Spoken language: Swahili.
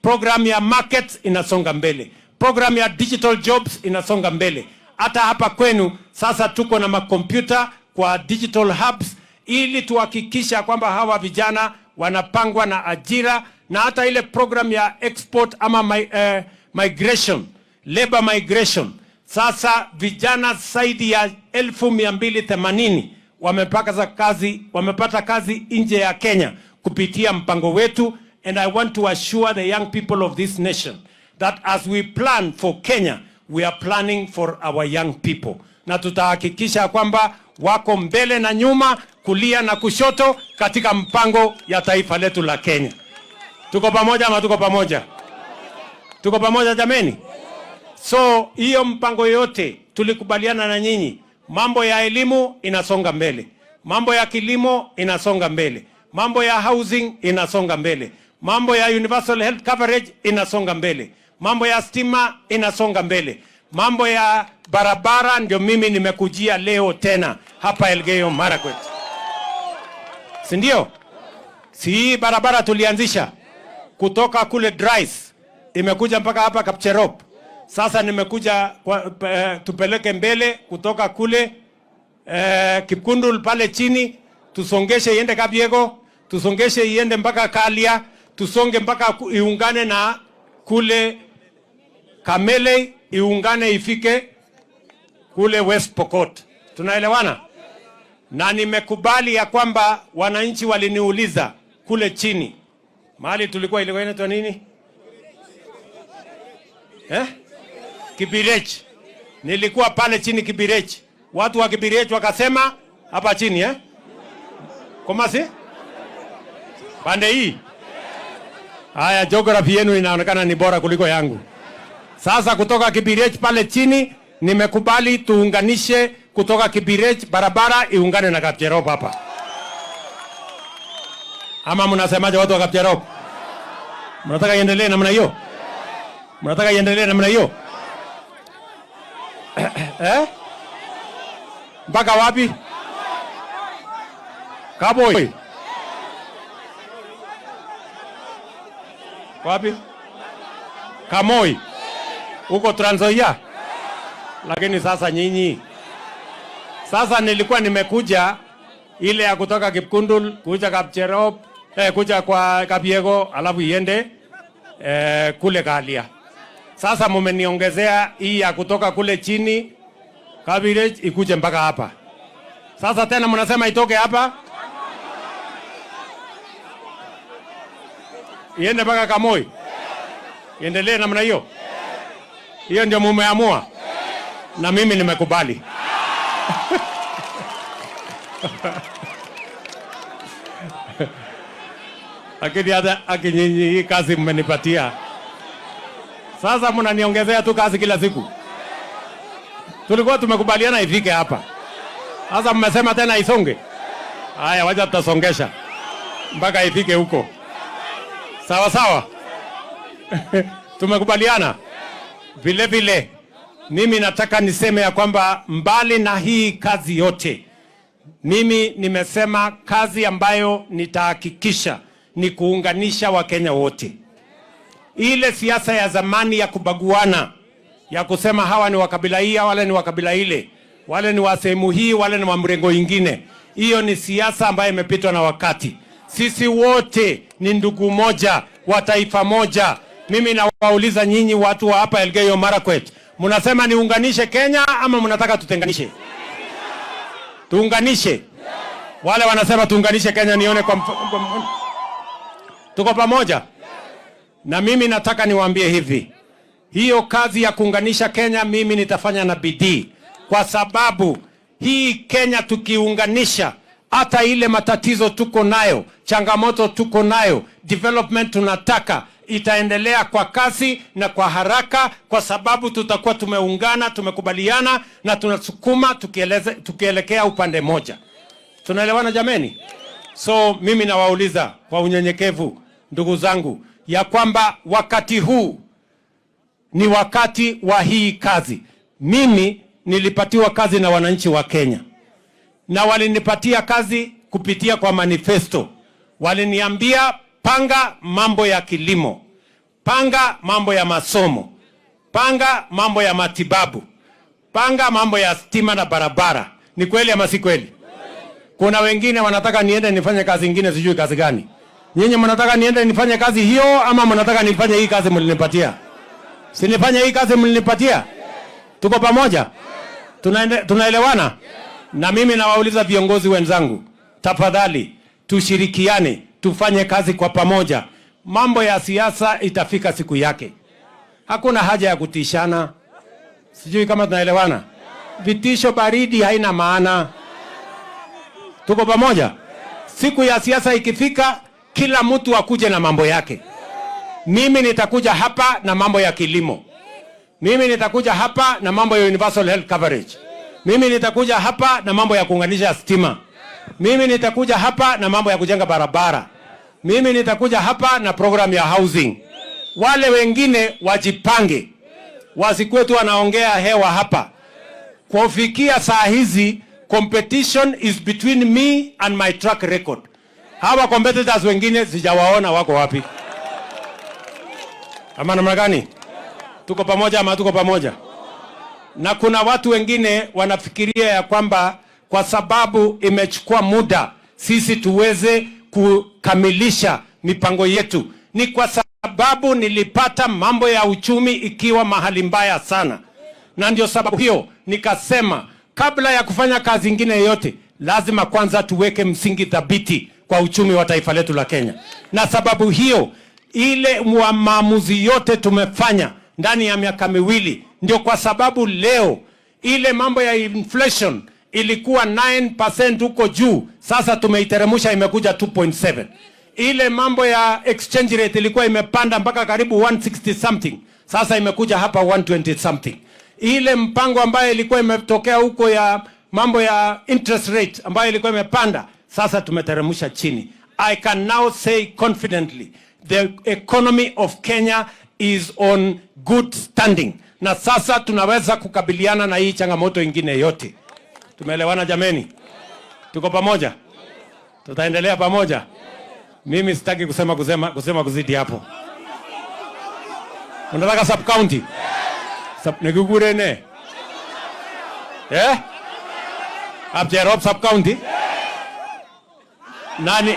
program ya markets inasonga mbele, program ya digital jobs inasonga mbele. Hata hapa kwenu sasa tuko na makompyuta kwa digital hubs ili tuhakikisha kwamba hawa vijana wanapangwa na ajira, na hata ile program ya export ama migration, labor migration. Sasa vijana zaidi ya 1280 wamepata kazi nje ya Kenya kupitia mpango wetu, and I want to assure the young people of this nation that as we plan for Kenya, we are planning for our young people. Na tutahakikisha kwamba wako mbele na nyuma, kulia na kushoto katika mpango ya taifa letu la Kenya. Tuko pamoja ama tuko pamoja? Tuko pamoja jameni? So hiyo mpango yote tulikubaliana na nyinyi. Mambo ya elimu inasonga mbele, mambo ya kilimo inasonga mbele, mambo ya housing inasonga mbele, mambo ya universal health coverage inasonga mbele, mambo ya stima inasonga mbele, mambo ya barabara ndio mimi nimekujia leo tena hapa Elgeyo Marakwet. Si ndio? Si barabara tulianzisha kutoka kule Drais imekuja mpaka hapa Kapcherop. Sasa nimekuja tupeleke mbele kutoka kule Kipkundul pale chini, tusongeshe iende Kabiego, tusongeshe iende mpaka Kalia, tusonge mpaka iungane na kule Kamele, iungane ifike kule West Pokot. Tunaelewana? Na nimekubali ya kwamba wananchi waliniuliza kule chini mahali tulikuwa, ilikuwa inaitwa nini? Kibirech. Nilikuwa pale chini Kibirech. Watu wa Kibirech wakasema hapa chini Komasi? Pande hii. Haya, geography yenu inaonekana ni bora kuliko yangu. Sasa kutoka Kibirech pale chini nimekubali tuunganishe kutoka Kibirech barabara iungane na Kapcherop hapa. Ama mnasemaje watu wa Kapcherop? Mnataka iendelee namna hiyo? Mnataka iendelee namna hiyo? Mpaka wapi? Kaboi. Wapi? Kamoi. Huko Trans Nzoia. Lakini sasa nyinyi. Sasa nilikuwa nimekuja ile ya kutoka Kipkundul kuja Kapcherop, kuja kwa Kabiego alafu iende kule Kalia. Sasa mumeniongezea hii ya kutoka kule chini Kabirech ikuje mpaka hapa. Sasa tena mnasema itoke hapa iende mpaka Kamoi. Iendelee namna hiyo. Hiyo ndio mumeamua. Na mimi nimekubali. Lakini hata nyinyi hii kazi mmenipatia. Sasa mnaniongezea tu kazi kila siku. Tulikuwa tumekubaliana ifike hapa. Sasa mmesema tena isonge. Haya, wacha tutasongesha mpaka ifike huko. Sawa sawa. Tumekubaliana. Vile vile mimi nataka niseme ya kwamba mbali na hii kazi yote, mimi nimesema kazi ambayo nitahakikisha ni kuunganisha Wakenya wote. Ile siasa ya zamani ya kubaguana, ya kusema hawa ni wa kabila hii, wale ni wa kabila ile, wale ni wa sehemu hii, wale ni wa mrengo ingine, hiyo ni siasa ambayo imepitwa na wakati. Sisi wote ni ndugu moja wa taifa moja. Mimi nawauliza nyinyi watu wa hapa Elgeyo Marakwet, mnasema niunganishe Kenya ama mnataka tutenganishe? Tuunganishe. Wale wanasema tuunganishe Kenya nione kwa tuko pamoja. Na mimi nataka niwaambie hivi, hiyo kazi ya kuunganisha Kenya mimi nitafanya na bidii, kwa sababu hii Kenya tukiunganisha, hata ile matatizo tuko nayo, changamoto tuko nayo, development tunataka, itaendelea kwa kasi na kwa haraka, kwa sababu tutakuwa tumeungana, tumekubaliana na tunasukuma tukielekea upande moja. Tunaelewana jameni? So mimi nawauliza kwa unyenyekevu ndugu zangu ya kwamba wakati huu ni wakati wa hii kazi. Mimi nilipatiwa kazi na wananchi wa Kenya, na walinipatia kazi kupitia kwa manifesto. Waliniambia panga mambo ya kilimo, Panga mambo ya masomo, panga mambo ya matibabu, panga mambo ya stima na barabara. Ni kweli ama si kweli? Kuna wengine wanataka niende nifanye kazi nyingine, sijui kazi gani. Nyinyi mnataka niende nifanye kazi hiyo ama mnataka nifanye hii kazi mlinipatia? Si nifanye hii kazi mlinipatia? Tuko pamoja? Tunaelewana? Na mimi nawauliza viongozi wenzangu, tafadhali tushirikiane, tufanye kazi kwa pamoja. Mambo ya siasa itafika siku yake. Hakuna haja ya kutishana. Sijui kama tunaelewana. Vitisho baridi haina maana. Tuko pamoja? Siku ya siasa ikifika, kila mtu akuje na mambo yake. Mimi nitakuja hapa na mambo ya kilimo. Mimi nitakuja hapa na mambo ya universal health coverage. Mimi nitakuja hapa na mambo ya kuunganisha stima. Mimi nitakuja hapa na mambo ya kujenga barabara. Mimi nitakuja hapa na program ya housing. Wale wengine wajipange. Wasikuwe tu wanaongea hewa hapa. Kufikia saa hizi, competition is between me and my track record. Hawa competitors wengine sijawaona wako wapi. Ama namna gani? Tuko pamoja ama tuko pamoja? Na kuna watu wengine wanafikiria ya kwamba kwa sababu imechukua muda sisi tuweze kukamilisha mipango yetu. Ni kwa sababu nilipata mambo ya uchumi ikiwa mahali mbaya sana. Na ndio sababu hiyo nikasema kabla ya kufanya kazi nyingine yoyote lazima kwanza tuweke msingi thabiti kwa uchumi wa taifa letu la Kenya. Na sababu hiyo ile maamuzi yote tumefanya ndani ya miaka miwili, ndio kwa sababu leo ile mambo ya inflation ilikuwa 9% huko juu, sasa tumeiteremusha imekuja 2.7. Ile mambo ya exchange rate ilikuwa imepanda mpaka karibu 160 something, sasa imekuja hapa 120 something. Ile mpango ambayo ilikuwa imetokea huko ya mambo ya interest rate ambayo ilikuwa imepanda, sasa tumeteremusha chini. I can now say confidently the economy of Kenya is on good standing. Na sasa tunaweza kukabiliana na hii changamoto ingine yote. Tumeelewana jameni? Tuko pamoja? Tutaendelea pamoja? Mimi sitaki kusema kuzidi hapo. Unataka sub county? Nikugure ne? Abjerop sub county? Nani?